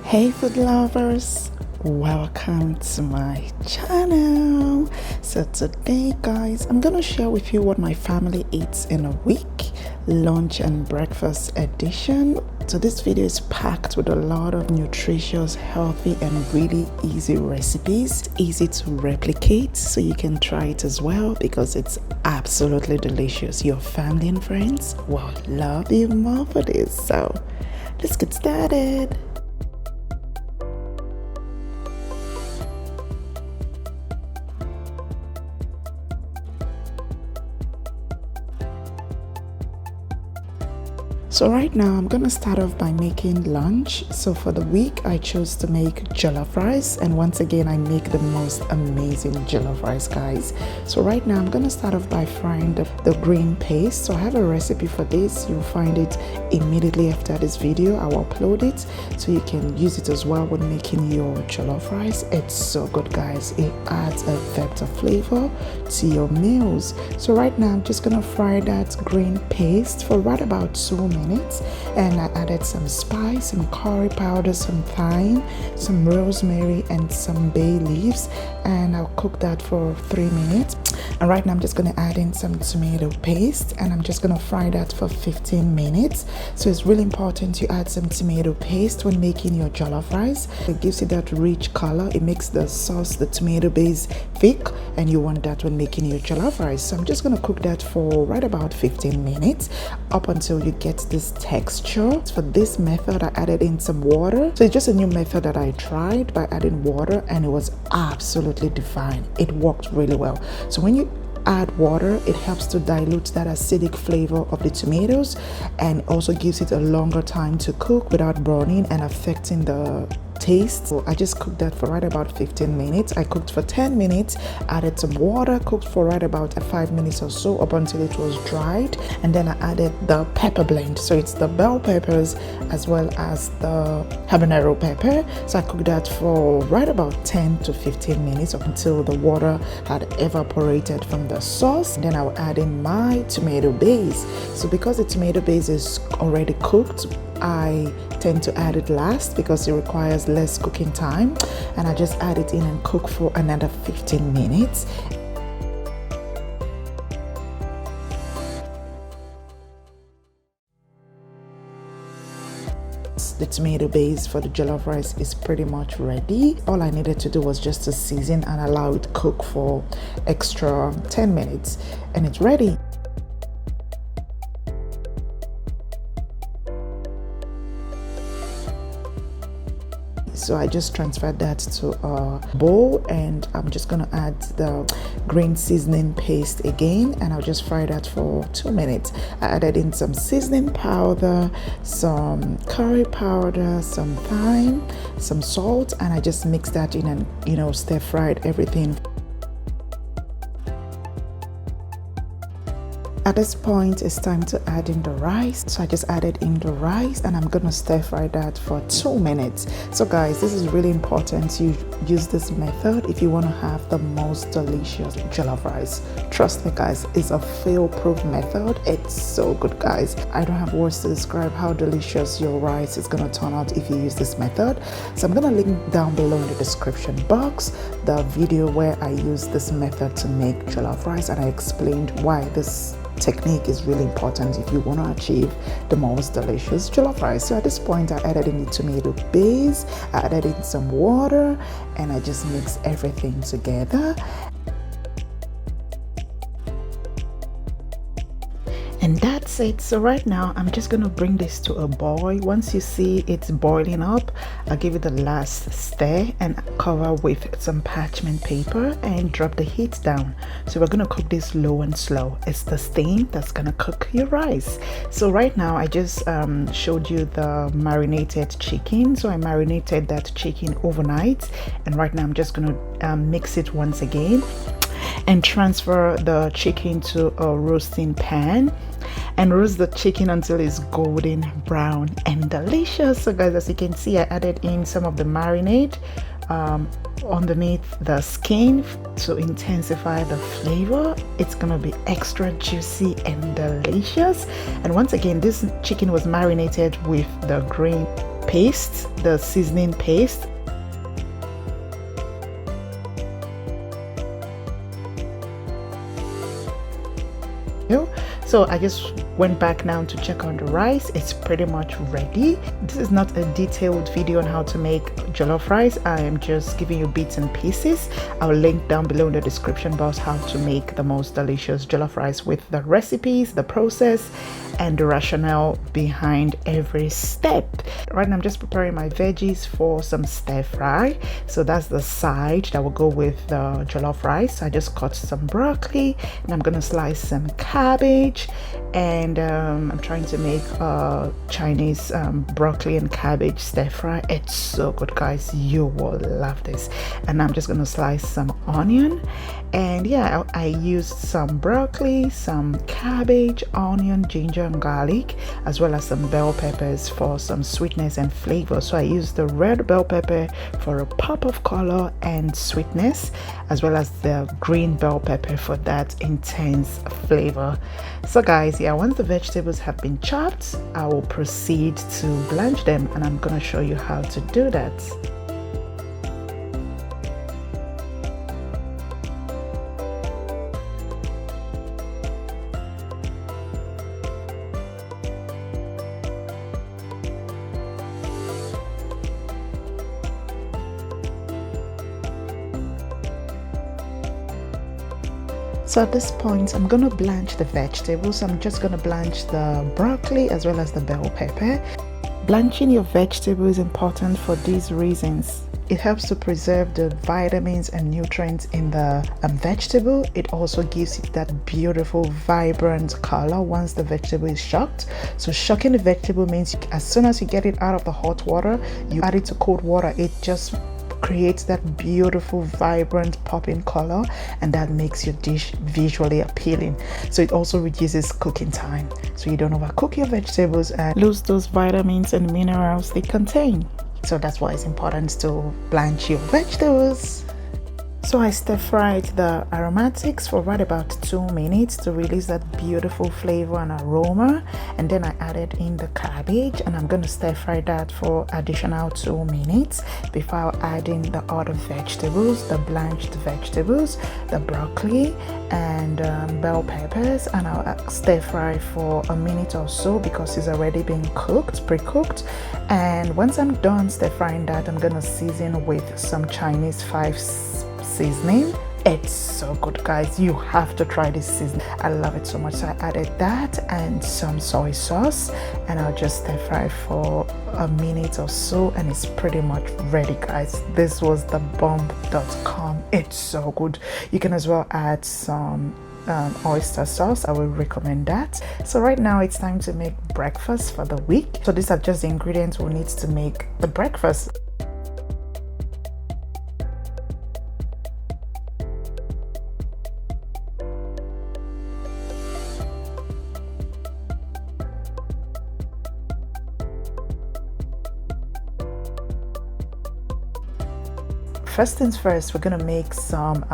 Hey food lovers, welcome to my channel. So today guys, I'm gonna share with you what my family eats in a week, lunch and breakfast edition. So this video is packed with a lot of nutritious, healthy and really easy recipes, easy to replicate, so you can try it as well because it's absolutely delicious. Your family and friends will love you more for this. So let's get started. So right now I'm gonna start off by making lunch. So for the week I chose to make jollof rice, and once again I make the most amazing jollof rice, guys. So right now I'm gonna start off by frying the green paste. So I have a recipe for this. You'll find it immediately after this video. I will upload it so you can use it as well when making your jollof rice. It's so good, guys. It adds a depth of flavor to your meals. So right now I'm just gonna fry that green paste for right about 2 minutes, and I added some spice, some curry powder, some thyme, some rosemary and some bay leaves, and I'll cook that for 3 minutes. And right now I'm just going to add in some tomato paste, and I'm just going to fry that for 15 minutes. So it's really important to add some tomato paste when making your jollof rice. It gives you that rich color. It makes the sauce, the tomato base, thick, and you want that when making your jollof rice. So I'm just going to cook that for right about 15 minutes up until you get this texture. For this method I added in some water. So it's just a new method that I tried by adding water, and it was absolutely divine. It worked really well. So when you add water, it helps to dilute that acidic flavor of the tomatoes, and also gives it a longer time to cook without burning and affecting the taste. So I just cooked that for right about 15 minutes. I cooked for 10 minutes, added some water, cooked for right about 5 minutes or so up until it was dried, and then I added the pepper blend. So it's the bell peppers as well as the habanero pepper. So I cooked that for right about 10 to 15 minutes up until the water had evaporated from the sauce. And then I'll add in my tomato base. So because the tomato base is already cooked, I tend to add it last because it requires less cooking time, and I just add it in and cook for another 15 minutes. The tomato base for the jollof rice is pretty much ready. All I needed to do was just to season and allow it to cook for extra 10 minutes, and it's ready. So I just transferred that to a bowl, and I'm just gonna add the green seasoning paste again, and I'll just fry that for 2 minutes. I added in some seasoning powder, some curry powder, some thyme, some salt, and I just mixed that in and stir fried everything. At this point, it's time to add in the rice. So I just added in the rice, and I'm gonna stir fry that for 2 minutes. So guys, this is really important. You use this method if you want to have the most delicious jollof rice. Trust me guys, it's a fail-proof method. It's so good, guys. I don't have words to describe how delicious your rice is gonna turn out if you use this method. So I'm gonna link down below in the description box the video where I use this method to make jollof rice, and I explained why this technique is really important if you want to achieve the most delicious jollof rice. So at this point I added in the tomato base, I added in some water, and I just mixed everything together. And that's it. So right now I'm just going to bring this to a boil. Once you see it's boiling up, I'll give it the last stir and cover with some parchment paper and drop the heat down. So we're going to cook this low and slow. It's the steam that's going to cook your rice. So right now I just showed you the marinated chicken. So I marinated that chicken overnight, and right now I'm just going to mix it once again and transfer the chicken to a roasting pan and roast the chicken until it's golden brown and delicious. So guys, as you can see, I added in some of the marinade underneath the skin to intensify the flavor. It's gonna be extra juicy and delicious. And once again, this chicken was marinated with the green paste, the seasoning paste. So I just went back now to check on the rice. It's pretty much ready. This is not a detailed video on how to make jollof rice. I am just giving you bits and pieces. I'll link down below in the description box how to make the most delicious jollof rice with the recipes, the process, and the rationale behind every step. Right now I'm just preparing my veggies for some stir fry. So that's the side that will go with the jollof rice. I just cut some broccoli and I'm gonna slice some cabbage, and I'm trying to make Chinese broccoli and cabbage stir fry. It's so good, guys. You will love this. And I'm just gonna slice some onion, and yeah, I used some broccoli, some cabbage, onion, ginger and garlic, as well as some bell peppers for some sweetness and flavor. So I used the red bell pepper for a pop of color and sweetness, as well as the green bell pepper for that intense flavor. So guys, yeah, once the vegetables have been chopped, I will proceed to blanch them, and I'm gonna show you how to do that. So at this point, I'm going to blanch the vegetables. I'm just going to blanch the broccoli as well as the bell pepper. Blanching your vegetable is important for these reasons. It helps to preserve the vitamins and nutrients in the vegetable. It also gives it that beautiful, vibrant color once the vegetable is shocked. So shocking the vegetable means as soon as you get it out of the hot water, you add it to cold water. It just creates that beautiful, vibrant, popping color, and that makes your dish visually appealing. So it also reduces cooking time, so you don't overcook your vegetables and lose those vitamins and minerals they contain. So that's why it's important to blanch your vegetables. So I stir fried the aromatics for right about 2 minutes to release that beautiful flavor and aroma, and then I added in the cabbage, and I'm going to stir fry that for additional 2 minutes before adding the other vegetables, the blanched vegetables, the broccoli and bell peppers, and I'll stir fry for a minute or so because it's already been cooked, pre-cooked. And once I'm done stir frying that, I'm going to season with some Chinese 5 seasoning. It's so good, guys. You have to try this seasoning. I love it so much. So I added that and some soy sauce, and I'll just stir fry for a minute or so, and it's pretty much ready, guys. This was the bomb.com. It's so good. You can as well add some oyster sauce. I will recommend that. So right now it's time to make breakfast for the week. So these are just the ingredients we need to make the breakfast. First things first, we're gonna make some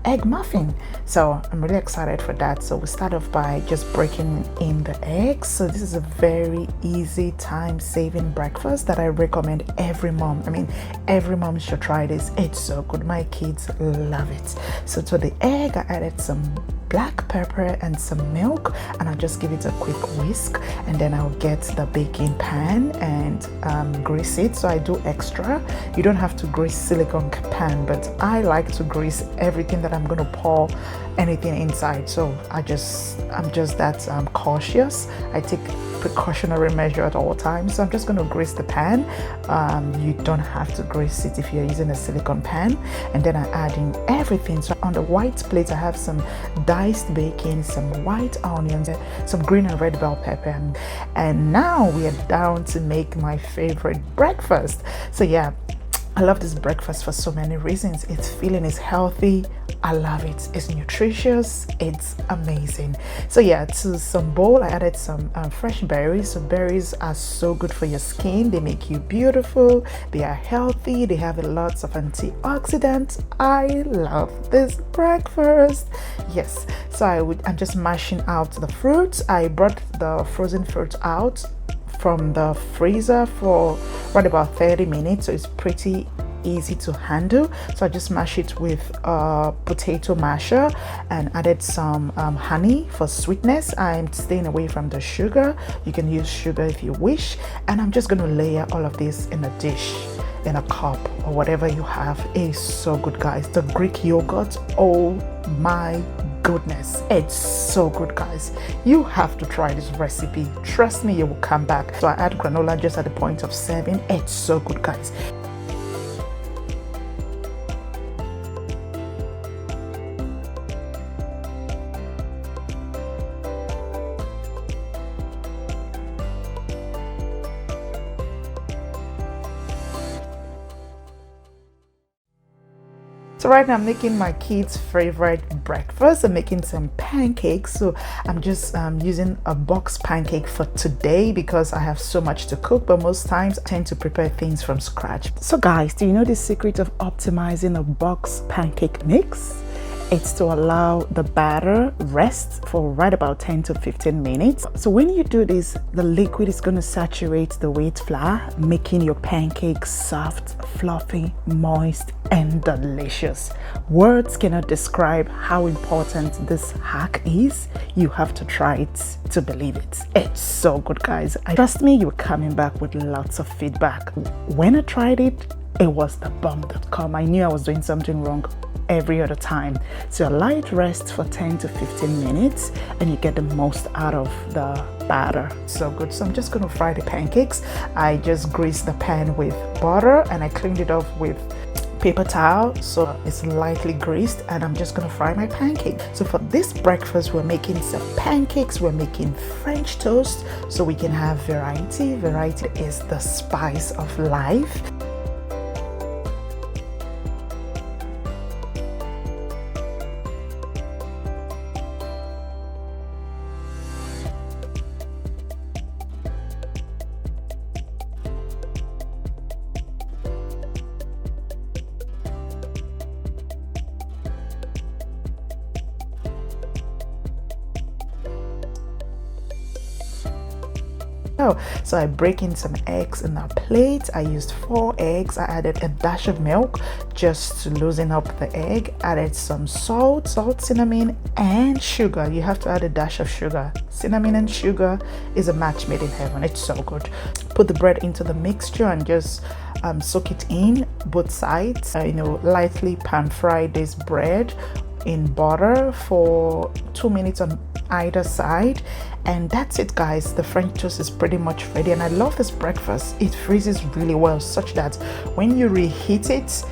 egg muffin. So I'm really excited for that. So we start off by just breaking in the eggs. So this is a very easy, time-saving breakfast that I recommend every mom. I mean, every mom should try this. It's so good. My kids love it. So to the egg, I added some black pepper and some milk, and I'll just give it a quick whisk, and then I'll get the baking pan and grease it. So I do extra. You don't have to grease silicone pan, but I like to grease everything that I'm going to pour anything inside. So I'm just that cautious. I take precautionary measure at all times. So I'm just going to grease the pan. You don't have to grease it if you're using a silicone pan. And then I add in everything. So on the white plate I have some diced bacon, some white onions, some green and red bell pepper, and now we are down to make my favorite breakfast. So yeah, I love this breakfast for so many reasons. It's filling, it's healthy, I love it, it's nutritious, it's amazing. So yeah, to some bowl I added some fresh berries. So berries are so good for your skin. They make you beautiful, they are healthy, they have lots of antioxidants. I love this breakfast. Yes, so I'm just mashing out the fruits. I brought the frozen fruit out from the freezer for right about 30 minutes, so it's pretty easy to handle. So I just mash it with a potato masher and added some honey for sweetness. I'm staying away from the sugar. You can use sugar if you wish, and I'm just going to layer all of this in a dish, in a cup, or whatever you have. It's so good, guys. The Greek yogurt, oh my goodness, it's so good, guys. You have to try this recipe. Trust me, you will come back. So I add granola just at the point of serving. It's so good, guys. So right now I'm making my kids' favorite breakfast. I'm making some pancakes. So I'm just using a box pancake for today because I have so much to cook, but most times I tend to prepare things from scratch. So guys, do you know the secret of optimizing a box pancake mix? It's to allow the batter rest for right about 10 to 15 minutes. So when you do this, the liquid is going to saturate the wheat flour, making your pancakes soft, fluffy, moist, and delicious. Words cannot describe how important this hack is. You have to try it to believe it. It's so good, guys. Trust me, you're coming back with lots of feedback. When I tried it, it was the bomb.com. I knew I was doing something wrong every other time. So allow it rest for 10 to 15 minutes and you get the most out of the batter. So good. So I'm just going to fry the pancakes. I just greased the pan with butter and I cleaned it off with paper towel so it's lightly greased, and I'm just going to fry my pancake. So for this breakfast, we're making some pancakes, we're making French toast, so we can have variety. Variety is the spice of life. So I break in some eggs in a plate. I used 4 eggs. I added a dash of milk just to loosen up the egg. Added some salt, cinnamon, and sugar. You have to add a dash of sugar. Cinnamon and sugar is a match made in heaven. It's so good. Put the bread into the mixture and just soak it in both sides. Lightly pan fry this bread in butter for 2 minutes on either side, and that's it, guys. The French toast is pretty much ready, and I love this breakfast. It freezes really well such that when you reheat it,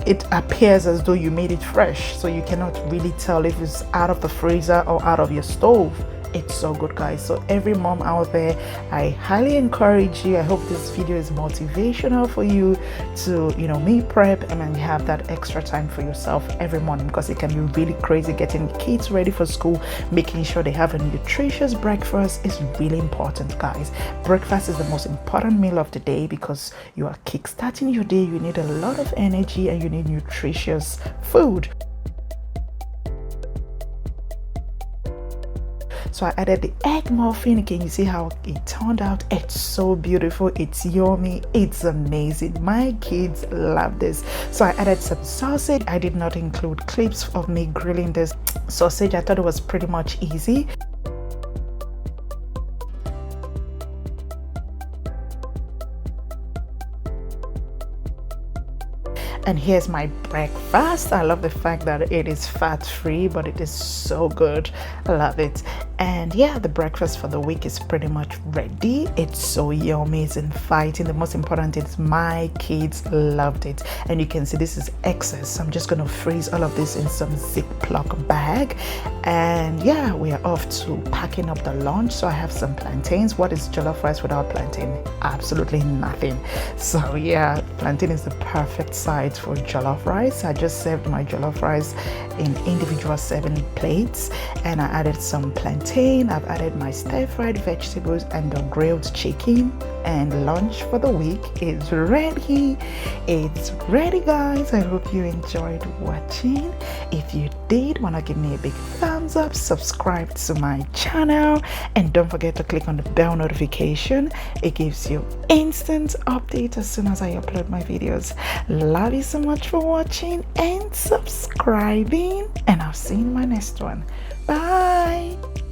it appears as though you made it fresh, so you cannot really tell if it's out of the freezer or out of your stove. It's so good, guys. So every mom out there, I highly encourage you. I hope this video is motivational for you to meal prep and then have that extra time for yourself every morning, because it can be really crazy getting kids ready for school. Making sure they have a nutritious breakfast is really important, guys. Breakfast is the most important meal of the day because you are kickstarting your day. You need a lot of energy and you need nutritious food. So I added the egg muffin. Can you see how it turned out? It's so beautiful. It's yummy. It's amazing. My kids love this. So I added some sausage. I did not include clips of me grilling this sausage. I thought it was pretty much easy. And here's my breakfast. I love the fact that it is fat-free, but it is so good. I love it. And yeah, the breakfast for the week is pretty much ready. It's so yummy. It's inviting. The most important is my kids loved it. And you can see this is excess. I'm just going to freeze all of this in some Ziploc bag. And yeah, we are off to packing up the lunch. So I have some plantains. What is jollof rice without plantain? Absolutely nothing. So yeah, plantain is the perfect side for jollof rice. I just served my jollof rice in individual serving plates, and I added some plantain. I've added my stir-fried vegetables and the grilled chicken. and lunch for the week is ready. It's ready, guys. I hope you enjoyed watching. If you did, wanna give me a big thumbs up, subscribe to my channel, and don't forget to click on the bell notification. It gives you instant update as soon as I upload my videos. Love you so much for watching and subscribing, and I'll see you in my next one. Bye.